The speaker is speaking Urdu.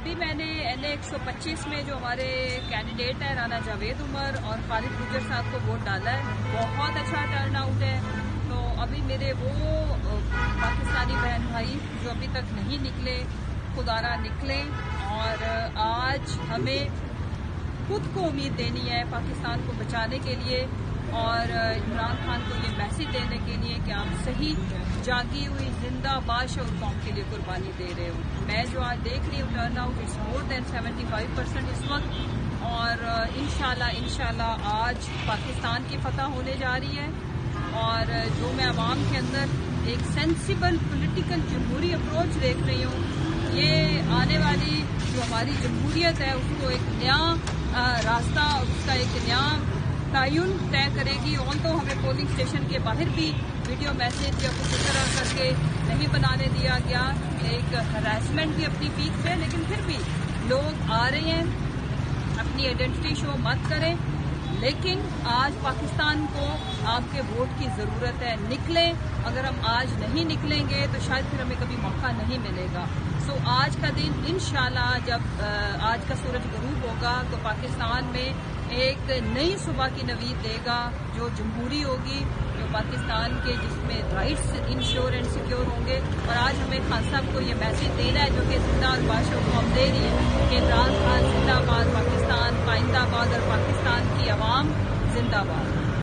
ابھی میں نے NA125 میں جو ہمارے کینڈیڈیٹ ہیں رانا جاوید عمر اور خالد گجر صاحب کو ووٹ ڈالا ہے. بہت اچھا ٹرن آؤٹ ہے. تو ابھی میرے وہ پاکستانی بہن بھائی جو ابھی تک نہیں نکلے خدا را نکلیں، اور آج ہمیں خود کو امید دینی ہے پاکستان کو بچانے کے لیے اور عمران خان کو یہ میسج دینے کے لیے کہ آپ صحیح جاگی ہوئی زندہ بادشاہ قوم کے لیے قربانی دے رہے ہو. میں جو آج دیکھ رہی ہوں ٹرن آؤٹ از مور دین 75% اس وقت، اور انشاءاللہ آج پاکستان کی فتح ہونے جا رہی ہے. اور جو میں عوام کے اندر ایک سینسیبل پولیٹیکل جمہوری اپروچ دیکھ رہی ہوں، یہ آنے والی جو ہماری جمہوریت ہے اس کو ایک نیا راستہ، اس کا ایک نیا تعین طے کرے گی. آن تو ہمیں پولنگ اسٹیشن کے باہر بھی ویڈیو میسج یا کچھ اس طرح کر کے نہیں بنانے دیا گیا. ایک ہراسمنٹ بھی اپنی پیک پہ، لیکن پھر بھی لوگ آ رہے ہیں. اپنی آئیڈینٹی شو مت کریں، لیکن آج پاکستان کو آپ کے ووٹ کی ضرورت ہے. نکلیں. اگر ہم آج نہیں نکلیں گے تو شاید پھر ہمیں کبھی موقع نہیں ملے گا. سو آج کا دن انشاءاللہ جب آج کا سورج غروب ہوگا تو پاکستان میں ایک نئی صبح کی نوید دے گا جو جمہوری ہوگی، جو پاکستان کے جس میں رائٹس انشور اینڈ سیکیور ہوں گے. اور آج ہمیں خان صاحب کو یہ میسج دینا ہے جو کہ زندہ اور بادشاہ کو ہم دے رہی ہے کہ عمران خان زندہ باد، پاکستان پائندہ باد اور پاکستان کی عوام زندہ باد.